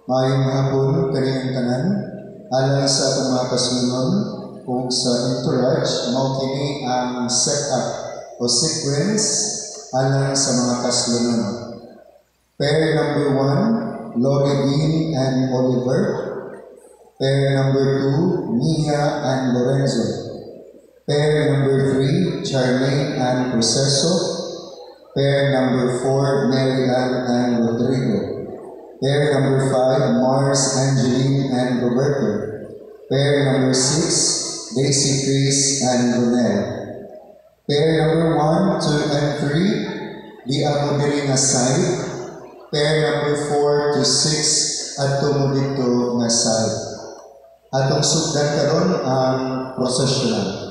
Maayong hapon kaniyang tanan, alang sa atong mga kasunod ug sa entourage, mao kini ang setup o sequence alang sa mga kasunod. Pair number 1, Lori Dean and Oliver. Pair number 2, Mia and Lorenzo. Pair number 3, Charmaine and Proceso. Pair number 4, Maryland and Rodrigo. Pair number 5, Mars, Angeline and Roberto. Pair number 6, Daisy, Chris and Ronel. Pair number 1, 2 and 3, di ako diri nga side. Pair number 4 to 6 at mo dito nga side. Atong sugdan karon ang processional.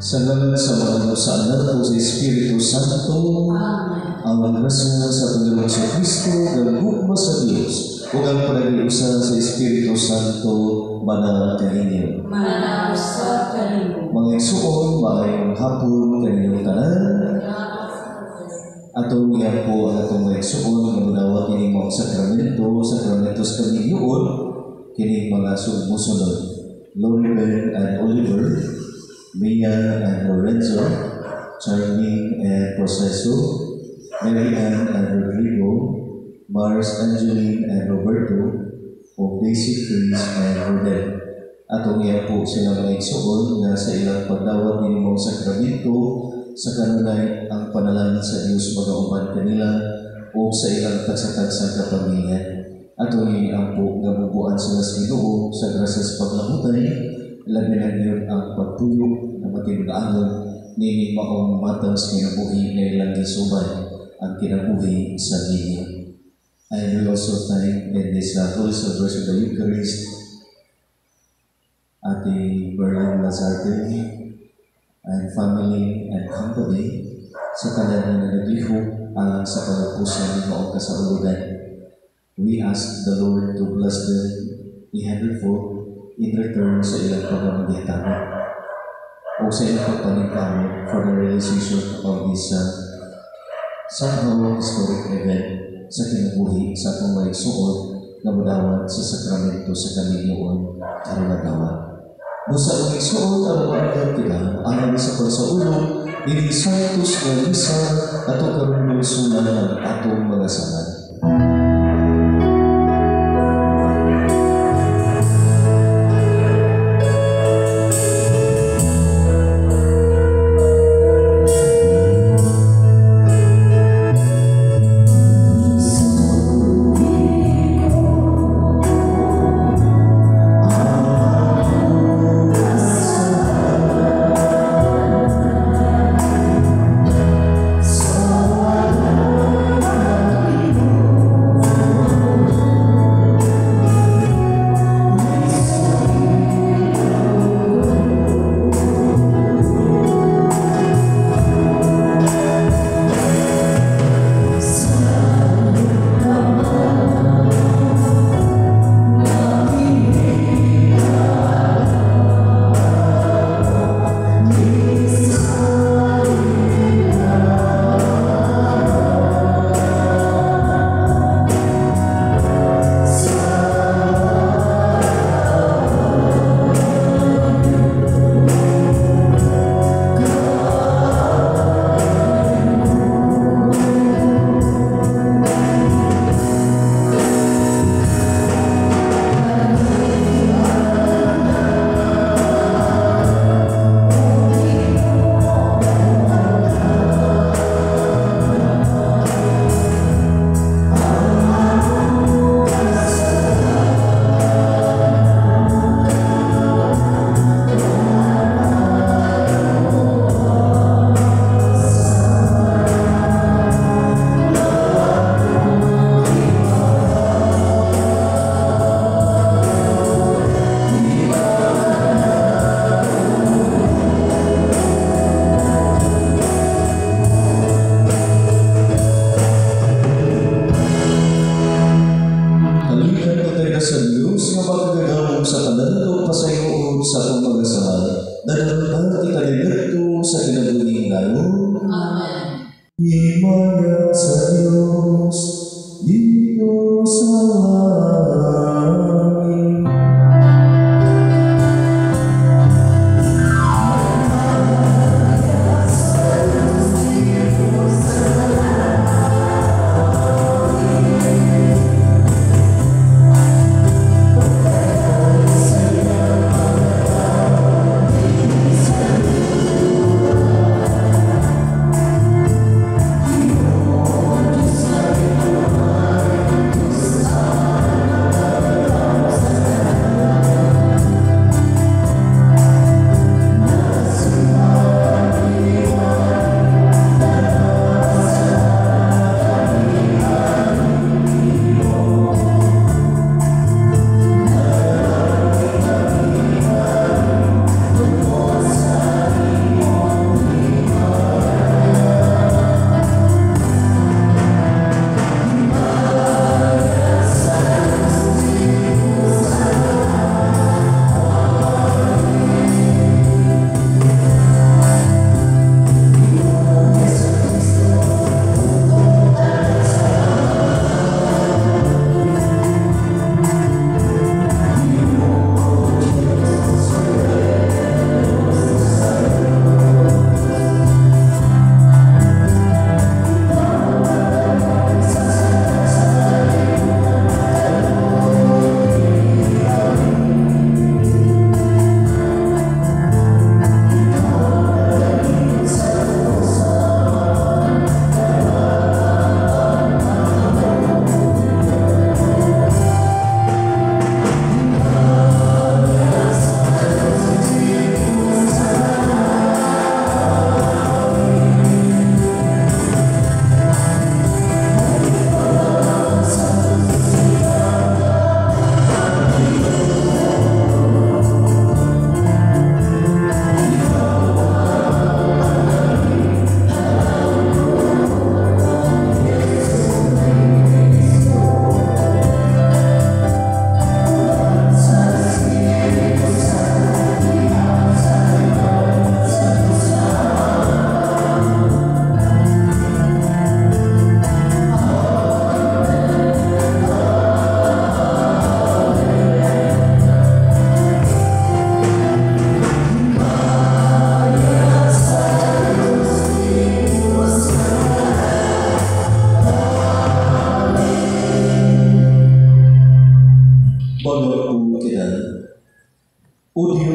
Sa ngalan sa mga sa Anak o sa Espiritu Santo, ang grasya sa Panginoon sa Kristo, gagugma sa Diyos, o ang panagiusan sa Espiritu Santo, manang kaninyo. Manang sa kaninyo. Mga igsuon, maayong hapon kaninyong tanan, atong iyan po ang atong mga igsuon, magunawa kining mga sakramentos kaninyoon, kining mga sumusunod. Loribel and Oliver, Mia and Lorenzo, Charming and Proceso, Mary Ann and Rodrigo, Mars, Angeline and Roberto, o Daisy, Chris and Rodel. Atong iyan po silang mga igsuon na sa ilang pagdawat ng mga sakramento sa kanunay ang panalangin sa Diyos magauban kanila o sa ilang tagsatag sa kapamilya. Atong iyan po nabubuan sila sa Ginoo sa grasya sa paglamutay, labi na ngayon ang pagpuyok na matinudaanon nini maong matang sa kinabuhi na ilang gisubay ang kinabuhi sa Ginoo. I will also thank in this Holy Celebration of the Eucharist Ate Berlin Lazarte and family and company sa tanan na naglihok alang sa pagpusan ng maong kasaulugan. We ask the Lord to bless them in hundredfold in return sa ilang pagmamagihatanan o sa ilang pagpaningkamot for the realization of this somehow historic event sa kinabuhi sa atong mga igsuon na madawat sa sakramento sa kaninyoon karunadawan. Busa ang igsuon ang mga kita ang sa pagsaulong dili santos nga misa ato karon sunan ang atong mga saman.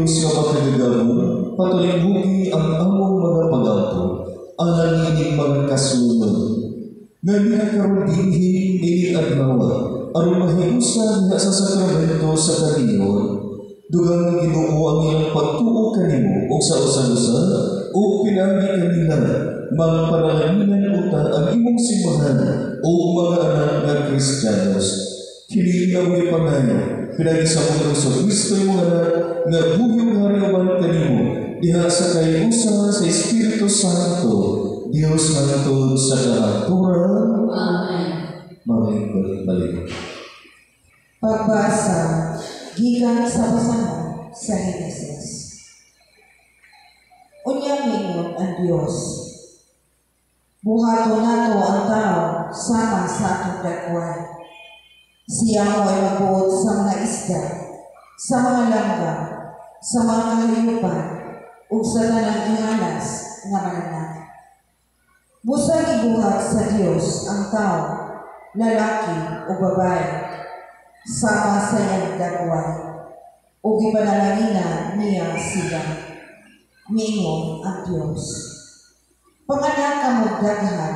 Diyos nga pagkagagamo, patulingbugi ang among mga pag-ampon, ang nanginig mga kasunod. Nga nakaroon dinhin ining adlawa, aron mahiusan nga sa sakramento sa Panginoon, dugang nga Ginoo ang ilang pagtuo kanimo o sa usan-usan o pinagi kanila, mga panalangin uta ang imong simbahan o mga anak nga Kristiyanos. Kini nga mga pangayo, pinagi sa mong sa Kristo yung mga anak nga buhyong hariawan kanimo, diha sa kayusa sa Espiritu Santo, Diyos nangtod sa kahaturan. Amen. Balik-balik. Pagbasa gikan sa basahan sa Henesis. Unya mingon ang Dios. Buhaton nato ang tao sama sa atong dagwan. Siya mo ay magbuot sa mga isda, sa mga langgam, sa mga kahayupan, ug sa tanang ihalas nga mananap. Busang ibuhat sa Dios ang tao, lalaki o babae, sama sa iyang dagwan, ug ipanalangina niya sila. Mingon ang Dios. Panganak ka mo daghan,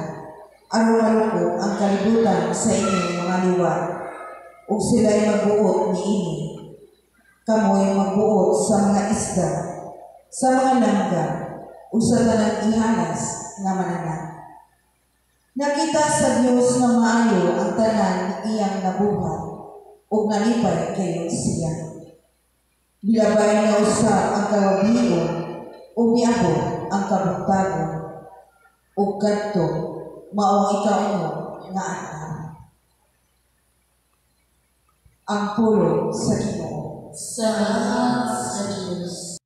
aron malukot ang kalibutan sa inyong mga liwat, ug sila'y magbuot niini. Kamo'y magbuot sa mga isda, sa mga langgam, ug sa tanang ihalas nga mananap. Nakita sa Dios na maayo ang tanan iyang nabuhat, ug nalipay kayo siya. Bilabay na usab ang kawabion, ug miabot ang kabugtagon, ug kadto maong ikauno nga adlaw. Ang pulong sa Ginoo. Salamat sa Diyos.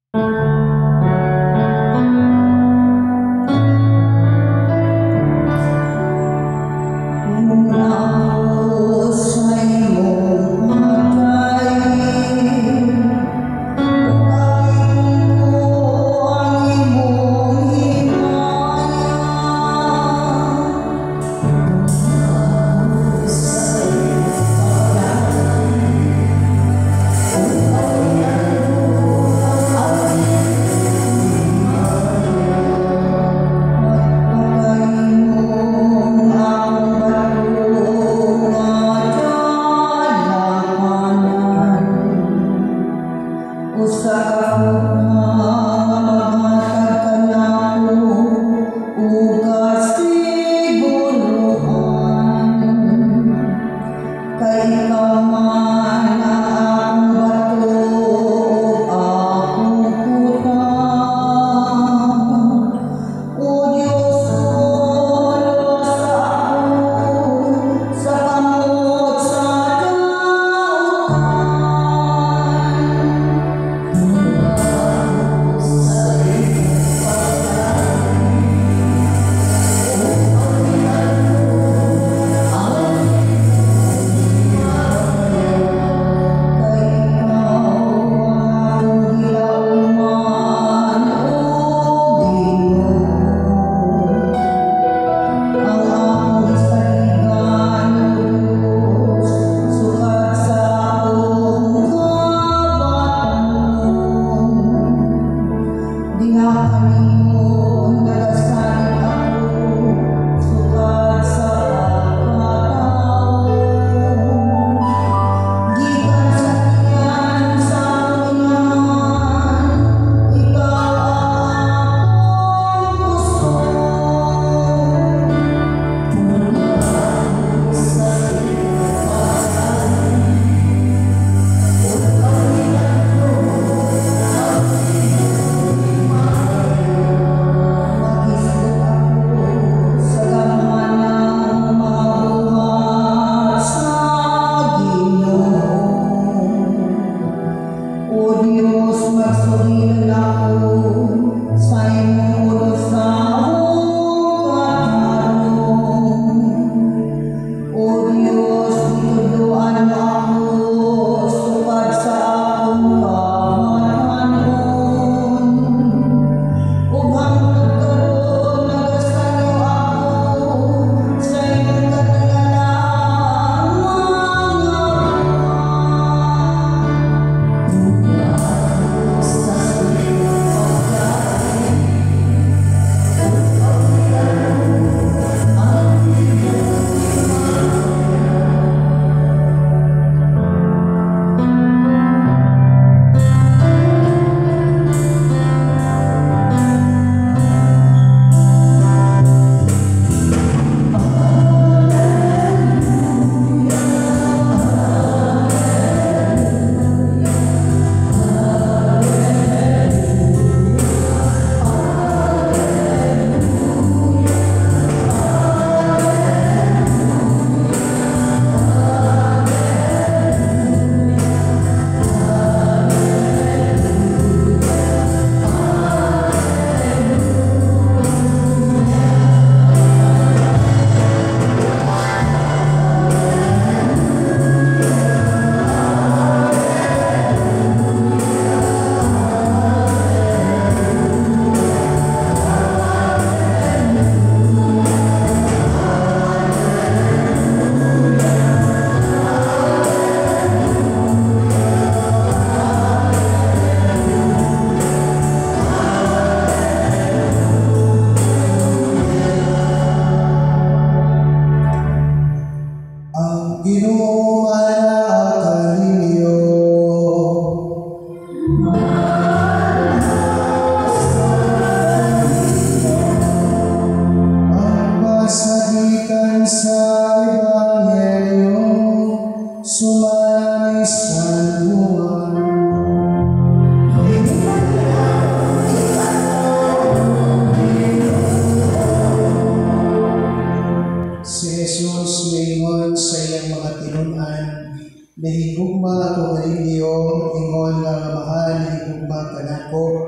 nako,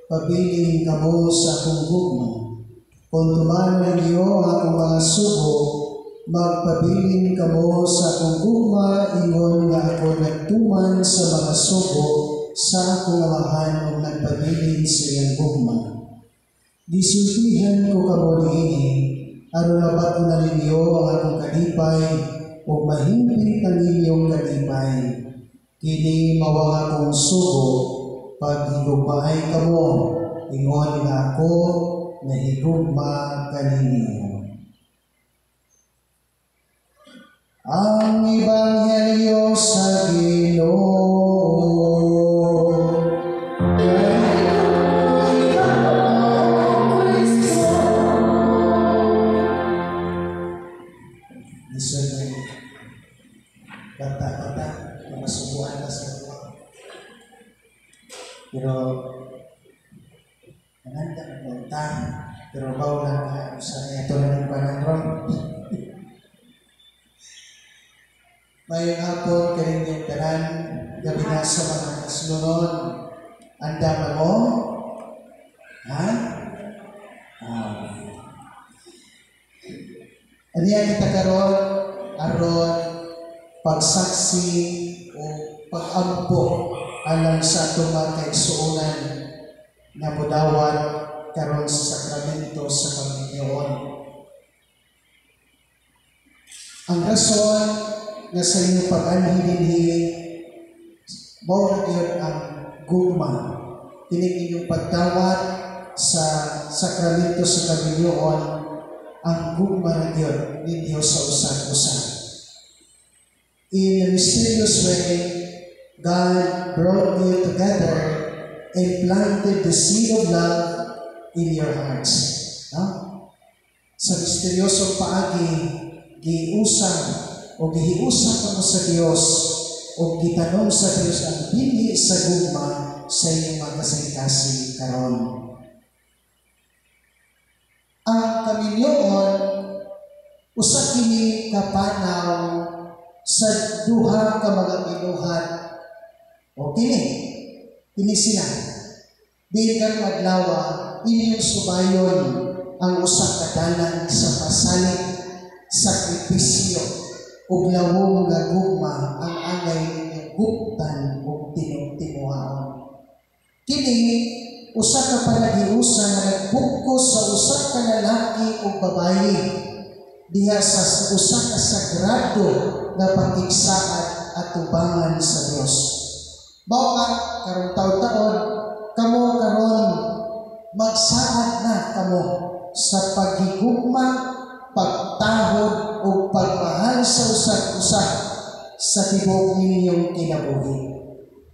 pabiling kamo sa akong gugma. Kung tumano ninyo akong mga sugo, magpabiling kamo sa akong gugma, ingon nga ako nagtuman sa mga sugo sa akong amahan o nagpabiling sa iyang gugma. Gisultihan ko kamo niini, aron labat ko na ninyo ang akong kalipay, o mahimpit ang inyong kalipay. Kini mawang akong sugo, pag higugmaay kamo, ingon nga ako na higugma kaninyo. Ang Ebanghelyo sa Ginoo. Bata-bata, masubuhan na sa mga. Pero, nananda ang punta, pero bawal na sa ito na ng panangron. Mayong hapon, kaninyong tanan, gabi na sa mga kasunod. Anda mo? Ha? Ano yan kita karon? Aron pagsaksi o pag-ampo alang sa atong mga kaigsuonan na budawat karon sa sakramento sa Panginoon. Ang rason na sa inyong pag-anhilin mao na ang gugma. Kining inyong pagdawat sa sakramento sa Panginoon, ang gugma na ninyo sa usan-usan. In a mysterious way, God brought you together and planted the seed of love in your hearts. No? Sa misteryosong paagi, giusang o gihiusang kamo sa Dios o gitanong sa Dios ang bili sa gugma sa inyong mga kasing-kasing karon. Ang kaminyoon, usa kini kapanaw sa duha ka mga binuhat o kini sila di kang adlaw inyong subayon ang usa ka dalan sa pasalit, sakripisyo ug lawom nga gugma ang angay ninyong guptan ug tinutimuhaon. Kini usa ka panagiusa nga nagbukos sa usa ka lalaki ug babayi diha sa usa ka sagrado na pagkiksaad at tubangan sa Dios. Bawa karong taon-taon, kamo karon magsaad na kamo sa paghigugma, pagtahod o pagmahal sa usa-usa sa tibuok ninyong kinabuhi.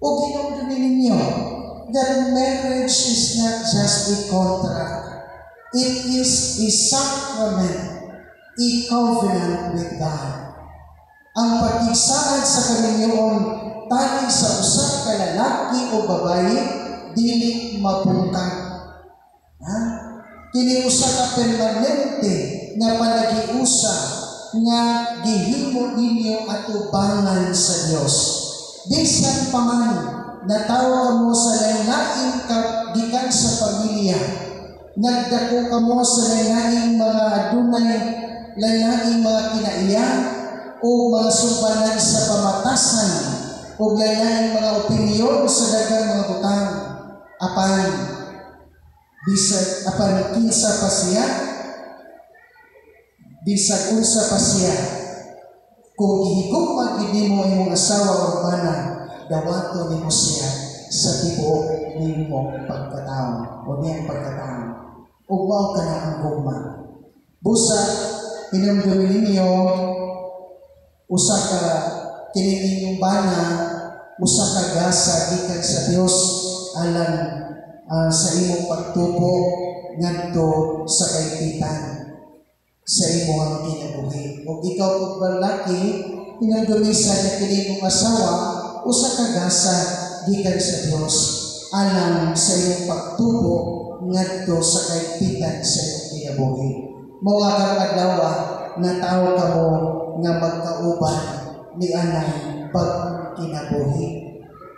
O ginamdumi ninyo that marriage is not just a contract. It is a sacrament, a covenant with God. Ang pagkiksaad sa kaninyoon tali sa usa ka lalaki o babayi dili mabungkag. Kini usa ka permanente nga panagiusa nga gihimo ninyo atubangan sa Dios. Bisan pa man natawo kamo sa lain-laing gikan sa pamilya, nagdako kamo sa lain-laing mga adunay lain-laing mga kinaiya o mga sumbanan sa pamatasan o lain-laing mga opinyon sa daghang mga butang apan bisag apan kinsa pa siya bisag unsa pa siya kung gihigugma gid nimo imong asawa o bana dawato nimo siya sa tibuok nimo pagkataon o niyang pagkataon ug mao kana ang gugma. Busa pinamdumi ninyo usa ka kini ninyong bana, usa ka gasa gikan sa Dios alang sa imong pagtubo ngadto sa kaipitan sa imong kinabuhi. Ug ikaw ug balaki pinagdumisa na kini mong asawa usa ka gasa gikan sa Dios alang sa imong pagtubo ngadto sa kaipitan sa imong kinabuhi. Mao nga adlaw na tao kamo nga magkauban ni anang pagkinabuhi.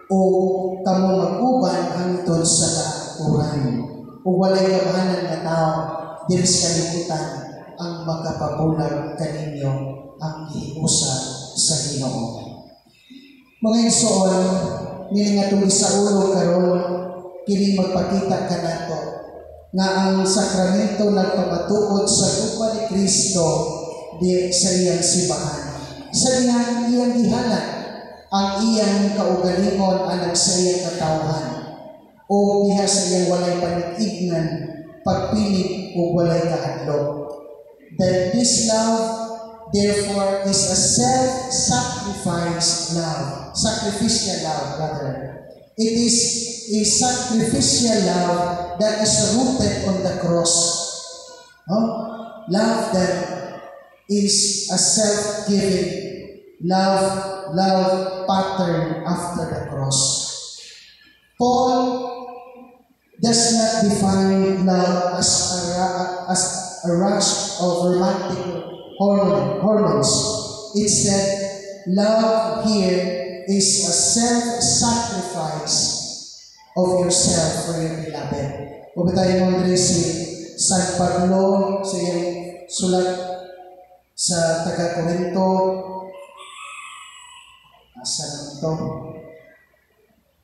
o kamo mag-uban hangtod sa katuran. O walay gabahanan nga tao diri sa kalibutan ang makapabulag kaninyo ang gihiusa sa Ginoo. Mga igsoon, nini nga tuli sa ulo karon kini magpakita kanato nga ang sakramento nagpamatuod sa dupa ni Kristo di sa iyang simbahan. Sa iyang gihalat ang iyang kaugalingon alang sa iyang katawhan o diha sa iyang walay panig-ignan, pagpilit o walay kahadlok. That this love, therefore, is a self-sacrifice love. Sacrificial love, rather. It is a sacrificial love that is rooted on the cross. Love that is a self-giving love pattern after the cross. Paul does not define love as a rush of romantic hormones. Instead, love here is a self-sacrifice of yourself for your beloved. Kung tayo mo si San Pablo sa iyang sulat sa taga-Korinto, asa na ito?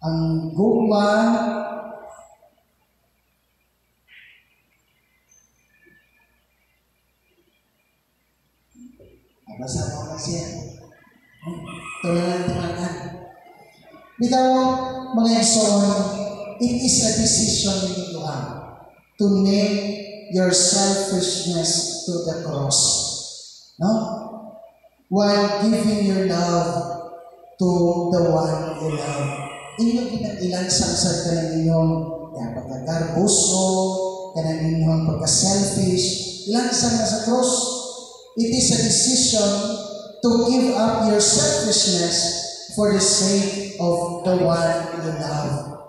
Ang gugma basa mo na siya. Ito na lang timanan. Bitaw, mga igsoon, it is a decision you have to nail your selfishness to the cross. No? While giving your love to the one you love. Inyong kinailan sa kanang inyong pagkagarbuso, kanang inyong pagka-selfish, ilansang na sa cross. It is a decision to give up your selfishness for the sake of the one you love.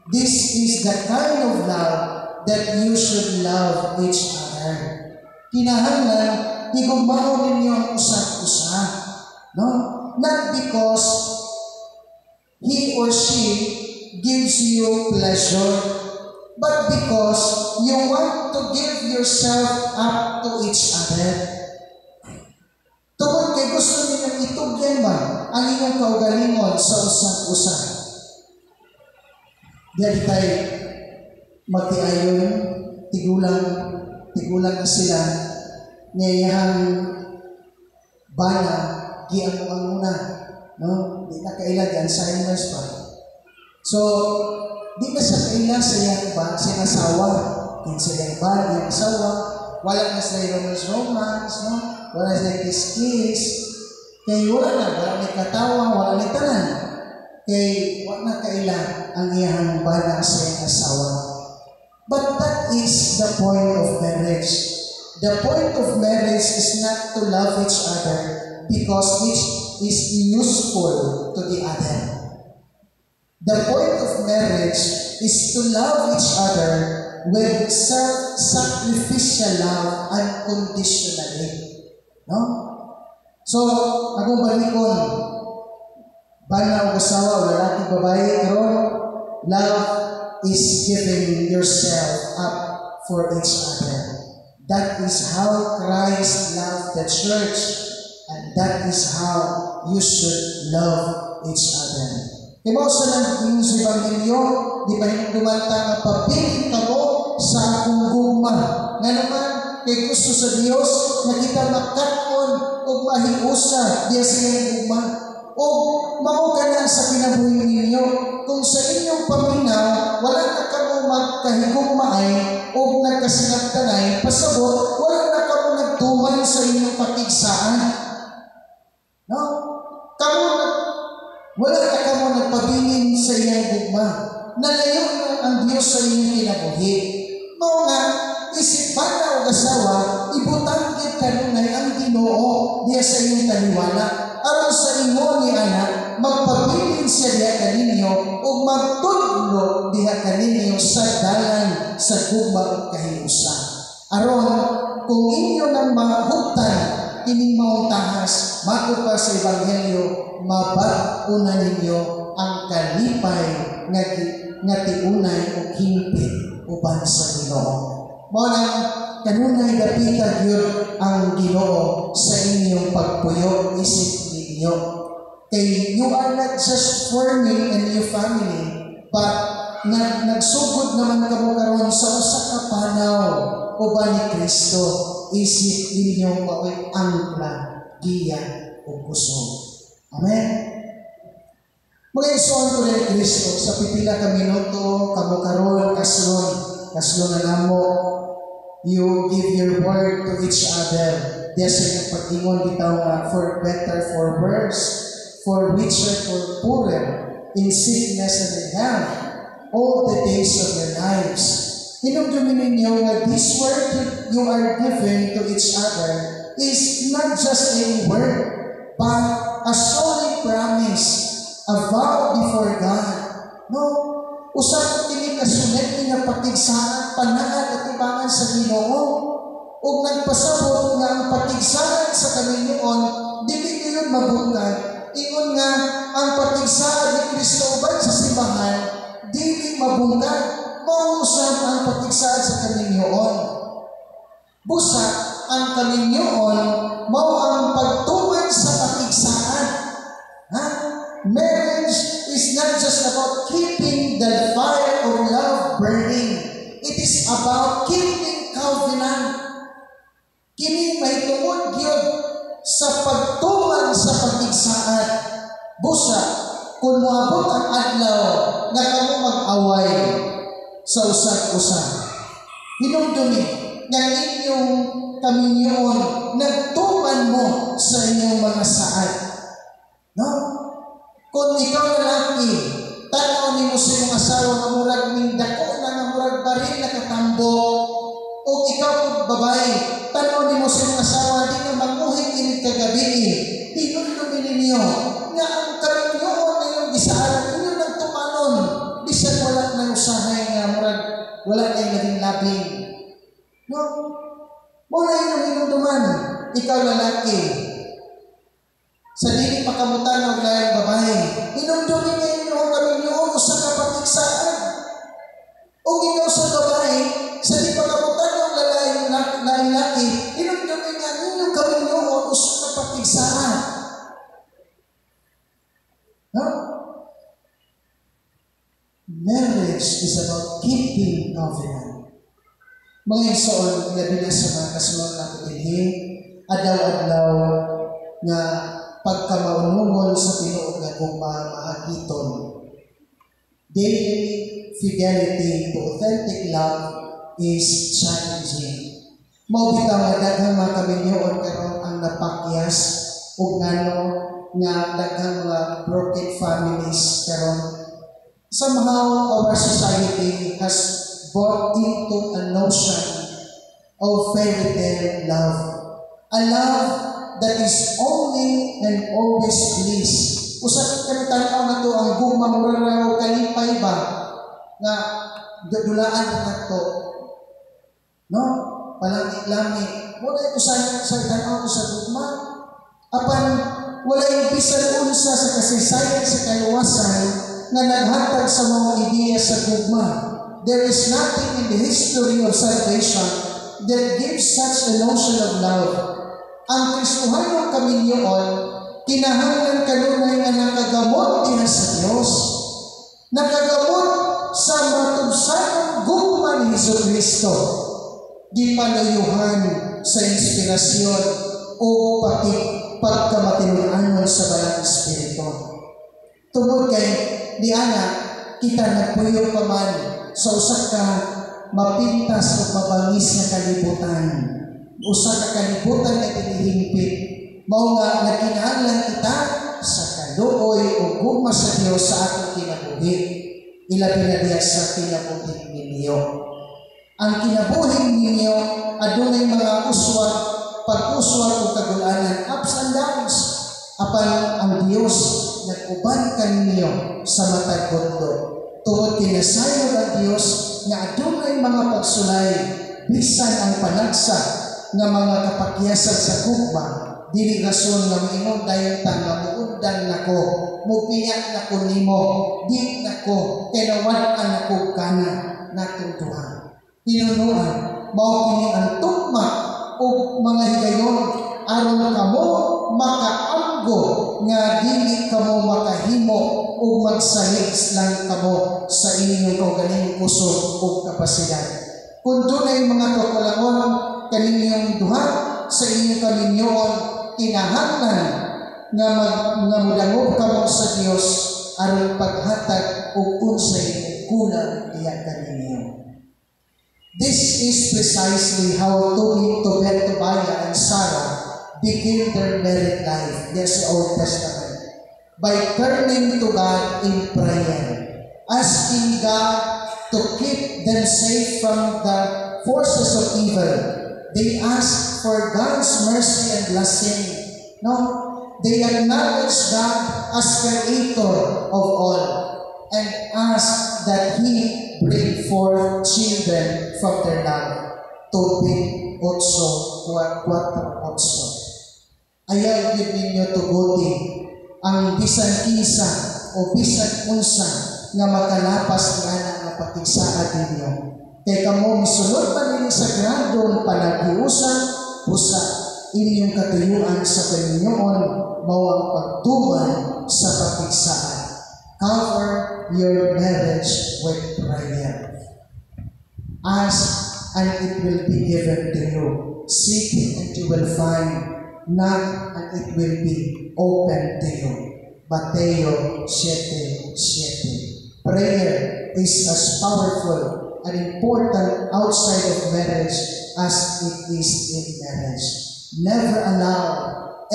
This is the kind of love that you should love each other. Kinahanglan, igugmao ninyo ang usa-usa. No? Not because he or she gives you pleasure, but because you want to give yourself up to each other. Tungkol kay gusto ninyong itugyan ba ang inyong kaugalingon sa usa-usa? Diyan tayo magtiayon, tigulang na sila, ngayahang bana, giyan mo ang muna. No? Di na kailan, Alzheimer's pa. So, di na sa kaila sa iyang ba, sinasawa. Kung sa iyang ba, iyang asawa, wala na sa romance, no? Wala na kiss-kiss. Kaya wala na katawa, wala na tanan. Kaya wala na kaila ang iyang ba sa iyang asawa. But that is the point of marriage. The point of marriage is not to love each other because each is useful to the other. The point of marriage is to love each other with self-sacrificial love unconditionally. No? So, akong balikon, bana o asawa o lalaki babae, karon, love is giving yourself up for each other. That is how Christ loved the church, and that is how you should love each other. Kaya sa lang sa Ebanghelyo, di ba yung dumanta nga papiling ka mo sa akong gugma. Nga naman, kay gusto sa Diyos na kita makaton o mahiusa diya sa iyong gugma. O mao ka na sa kinabuhi ninyo. Kung sa inyong paminaw, wala na ka mo magkahigugmaay o nagkasinagtanay, pasabot, wala na ka mo nagtuman sa inyong pakigsaan. No? Wala na ka mo nagpabilin sa iyong gugma. Nalayo na ang Diyos sa inyong kinabuhi. Mao nga, isipan na o asawa, ibutanggit kanunay ang Ginoo diya sa inyong taliwala. Aron sa inyo ni anak, magpabilin siya diya kaninyo o magtudlo diya kaninyo sa dalan sa gugma kahiusa. Aron, kung inyo nang mahugtan, ining maong tahas, mako pa sa Ebanghelyo, mabag-una ninyo ang kalipay nga tiunay o himpit uban sa Ginoo. Mao nang kanunay dapita gyud ang Ginoo sa inyong pagpuyo isip ninyo. Kay you are not just for me and your family, but nagsugod naman kamo karon sa usa ka panaw uban ni Kristo, isip ninyo mao'y angkla, giya o kusog. Amen. Mga igsoon ko ni Kristo, sa pipila ka minuto, kamo karon kaslon na namo, you give your word to each other. Diya sa pag-ingon bitaw nga, for better, for worse, for richer, for poorer, in sickness and in health, all the days of your lives. Hinumdumin ninyo nga this word you are giving to each other is not just a word, but a solemn promise, a vow before God. No? Usap kini kasunet ni nga patigsaan, panaan at ibangan sa Ginoo. O nagpasabot nga ang patigsaan sa Kaminoon, dili niyon mabungkad. Ingon nga ang patigsaan ni Kristo uban sa simbahan, dili mabungkad. Mausap ang patigsaan sa Kaminoon. Busa ang Kaminoon, mao ang pagtuman sa patigsaan. Ha? Marriage is not just about keeping the fire of love burning. It is about keeping covenant. Kini may tungod gyud sa pagtuman sa patigsaan. Busa kung moabot ang adlaw nga kamo mag-away sa usag-usa, hinumdumi nga inyong Kaminoon nagtuman mo sa inyong mga saad. No? Kung ikaw lalaki, tanaw ni mo sa iyong asawa nga murag ning dako na nga murag baril na katambo, o ikaw kung babae, tanaw ni mo sa iyong asawa di na manguhig init kagabi, hinumdumi ninyo nga ang Kaminoon na yung gisaaran ninyo nagtumanon, bisan wala na usahay nga murag wala na yung naging labing. No? Muna yung hinumduman, ikaw lalaki, sa dili pakamutan ng layang babae, hinumdumin niya yung Kaminoon sa kapatigsaan. O ikaw sa babae, sa di pakamutan ng layang laki, hinumdumin niya yung Kaminoon sa kapatigsaan. No? Marriage is about keeping covenant. Mga igsoon, labi na sa mga kasulong natin din, adlaw-adlaw nga pagkamaunungon sa tinuod nga mahagiton. Daily fidelity to authentic love is challenging. Mao bitaw nga daghang mga Kaminoon karon ang napakyas ug ngano nga daghang mga broken families karon. Somehow our society has bought into a notion of fairy tale love. A love that is only and always bliss. Usa ka tanaw na to ang gugma murag kalipay ba nga dulaan nato. No? Palangi-langi. Wala usahay sa tanaw sa gugma. Apan wala yung bisan unsa sa kasaysayan sa kaluwasan nga naghatag sa mga ideya sa gugma. There is nothing in the history of salvation that gives such a notion of love. Ang Kristohanong Kaminoon, kinahanglan kanunay nga nakagamot din sa Diyos. Nakagamot sa matubsanong gugma ni Jesucristo. Di palayuhan sa inspirasyon o pati pagkamatinuanon sa Balang Espiritu. Tungod kay di anak, kita nagpuyo pa man sa usa ka mapintas o mabangis na kalibutan. Usa ka kalibutan na tinihimpit. Mao nga nakinahanglan kita sa kaluoy o gugma sa Dios sa atong kinabuhi. Ilabi na diya sa kinabuhi ninyo. Ang kinabuhi ninyo adunay mga uswat, pag-uswat o kagulanan, ups and downs. Apan ang Dios nag-uban kaninyo sa matag mundo. Tungod kinasayod ang Dios nga adunay mga pagsulay bisan ang panagsa nga mga kapakyasan sa gugma, dili rason nga maingon dayon ta nga muud ugdan nako, mupiyak nako nimo, di nako, kinawan-an nako kana natong duha. Pinunuan, mao kini ang tugma o mga higayon aron kamo makaanggo nga dili kamo makahimo o magsalig lang kamo sa inyong kaugalingong puso o kapasidad. Kung dunay mga kakulangon kaninyong duha sa inyong kaminyoon, kinahanglan nga mudangob kamo sa Dios aron paghatag og unsay kulang diha kaninyo. This is precisely how Tobiah and Sarah begin their married life. There's the Old Testament. By turning to God in prayer, asking God to keep them safe from the forces of evil. They ask for God's mercy and blessing. No, they acknowledge God as creator of all and ask that He bring forth children from their love. Tobit 8:4. Ayaw gid ninyo tuguti ang bisan kinsa o bisan unsa nga makalapas nga patigsaad ninyo. Kay kamo misulod pa nini sa gradong panaghiusan busa inyong katuyuan sa Panginoon mao ang pagtuman sa patigsaad. Cover your marriage with prayer. Ask and it will be given to you. Seek and you will find. Knock and it will be open to you. Mateo 7:7. Prayer is as powerful and important outside of marriage as it is in marriage. Never allow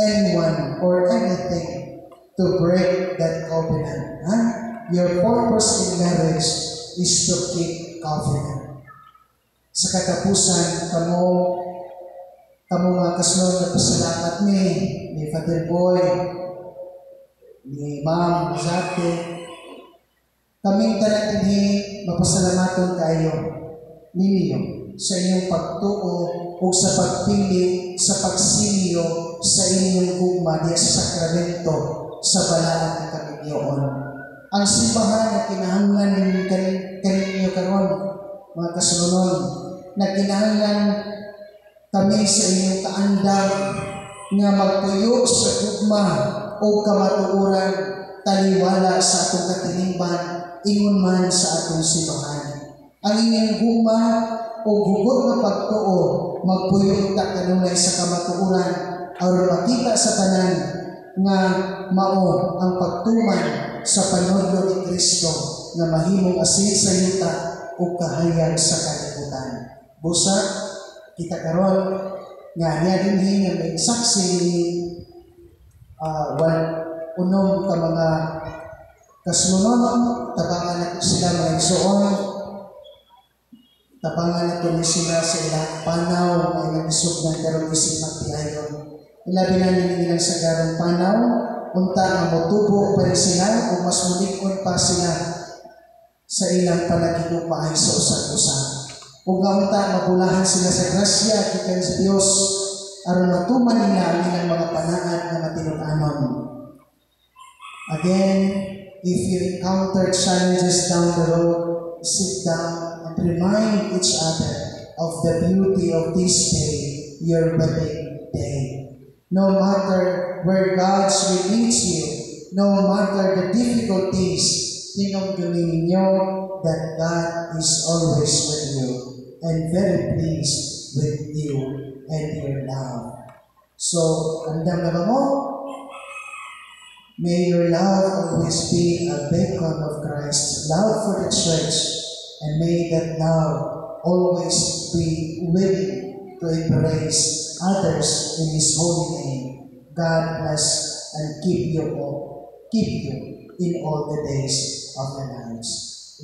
anyone or anything to break that covenant. Your purpose in marriage is to keep covenant. Sa katapusan, kamo mga kasunod na pasalamat ni Father Boy, ni Ma'am Zate, kaming tanan dinhi mapasalamaton kayo ninyo sa inyong pagtuo o sa pagpili sa pagsilyo sa inyong gugma diya sa sakramento sa balaan ng kaminyoon. Ang simbahan na kinahanglan kaninyo karon mga kasunod na kinahanglan kami sa inyong kaandang nga magpuyo sa gugma o kamatuoran taliwala sa atong katilingban ingon man sa atong simbahan. Ang inyong gugma o hugot na pagtuo magpuyo ta kanunay sa kamatuoran aron makita sa tanan nga mao ang pagtuman sa panudlo ni Kristo nga mahimong asin sa yuta o kahayag sa kalibutan. Busa kita karon nga niya dinhi nga may saksi ni unom ka mga kasunod tabangan nato sila mga igsoon, tabangan nato ni sila sa ilang panaw nga ilang isugnan karon isip magtiayon. Ilabi na nilang sa garong panaw unta nga motubo pa rin sila o mas mulikon pa sila sa ilang panaginugmahay sa usan-usan. Kung unta mabulahan sila sa grasya gikan sa Dios aron matuman nila ang ilang mga panaan nga matinud-anon. Again, if you encounter challenges down the road, sit down and remind each other of the beauty of this day, your wedding day. No matter where God's will leads you, no matter the difficulties, tinunggunin ninyo that God is always with you and very pleased with you and your love. So, andam na ba mo? May your love always be a beacon of Christ's love for the church, and may that love always be willing to embrace others in His holy name. God bless and keep you in all the days of your lives.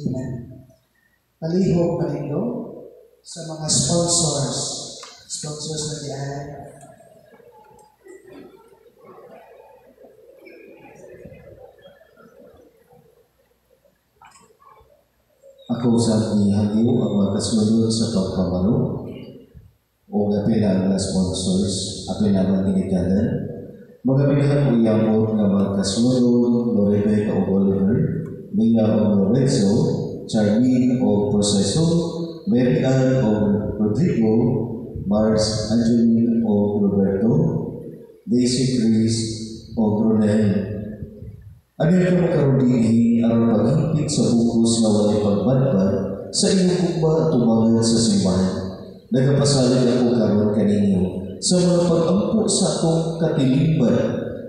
Amen. Palihog palindo sa mga sponsors na diyan. Ako sa ihagiw ang mga kasunod sa pagpamalo o apela ang mga sponsors, apela ang ginikanan, Mga bilahan mo iyamot nga magkasunod, Lorebe o Oliver, Mia o Lorenzo, Charlene o Proceso, Mary Ann o Rodrigo, Mars Angeline o Roberto, Daisy Chris o Gronel. Ano yung makarundihin ang paghimpit sa bukos na walay pagbadbad sa inyong kugma at tumangan sa simbahan? Nagapasalig ako karon kaninyo sa mga pag-ampo sa akong katilingban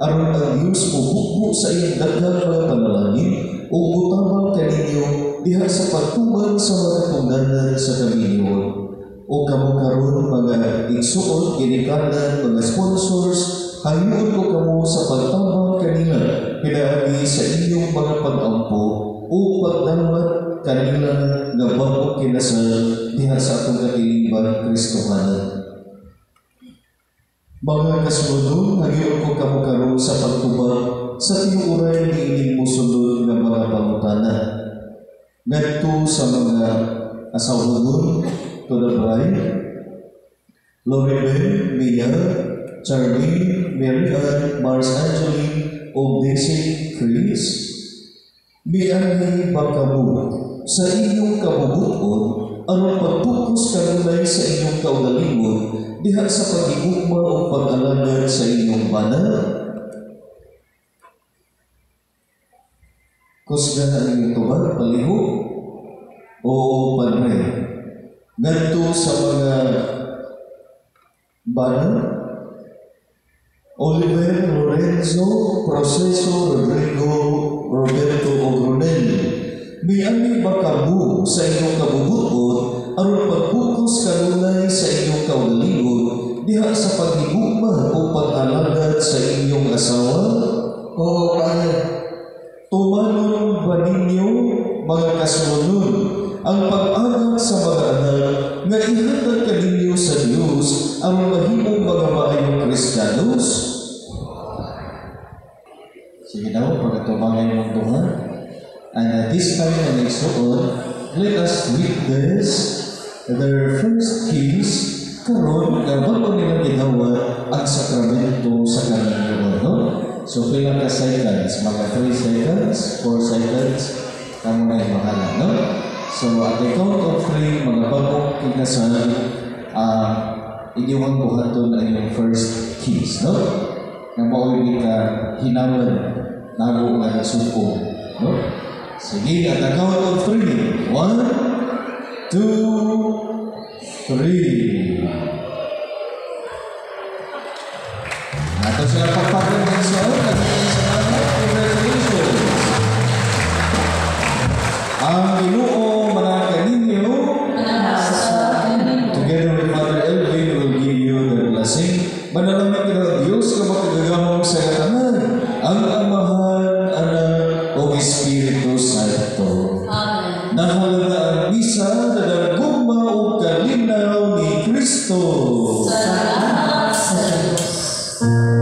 aron ang Diyos mo bukbo sa iyong daghang mga panalangin o butabang kaninyo diha sa pagtuman sa mga tungganan sa Kaminoon. O kamo karon mga igsuon, ginikanan, mga sponsors, hayuon ko kamo sa pagtabang kanila pinaagi sa inyong mga pag-ampo o pagdamat kanila nga bagong kinasal diha sa atong katilingban Kristohanan. Mga kasunod, hayuon ko kamo karon sa pagtubag sa tinuuray ni ining musulod nga mga pangutana. Ngadto sa mga asawanon, to the bride, Lorraine, Mia, Charlene, Mary Ann, Mars Angeline, o Daisy Chris, mianhi bakamu sa inyong kabubuton aron pagputos kanunay sa inyong kaugalingon diha sa pagigugma o pag-alagad sa inyong banal. Kusga ang inyong tubag, palihog o panray. Ngadto sa mga banal, Oliver, Lorenzo, Proceso, Rodrigo, Roberto o Gronel, miani bakamu sa inyong kabubuton aron pagputos kanunay sa inyong kaugalingon diha sa paghigugma o pag-alagad sa inyong asawa o kaya. Tumanon ba ninyo, mga kasunod, ang pag-agap sa mga anak nga ihatag kaninyo sa Diyos ang mahimong mga maayong Kristiyanos? Sige daw, pagkatumangan mong tunga. And at this time na nagsuot, let us witness their first kiss karon nga bago nilang ginawa ang sakramento sa Kaminoon. No? So, pilang ka seconds, mga 3 seconds, 4 seconds, kamo na yung mahala, no? So, at the count of 3, mga bagong kinasal, inyong buhaton ang inyong first kiss, no? Na maulit ka hinaman, nago nga supo, no? Sige, at the count of 3, 1, 2, 3. Ato sila pagpapagod sa oras. Congratulations! Ang Ginoo manaka ninyo, together with Father Elvin, will give you the blessing. Manalangin ka ng Diyos na makagagamong sa katanan, ang Amahan, Anak, o Espiritu Santo. Amen. Nahalaga ang misa na nagugma o kalinaw ni Kristo. Salamat sa Diyos. Yes.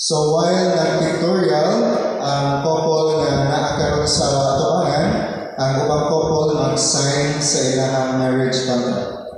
So while nag-pictorial, ang couple na naakaroon sa atubangan, ang ubang couple mag-sign sa ilang marriage contract.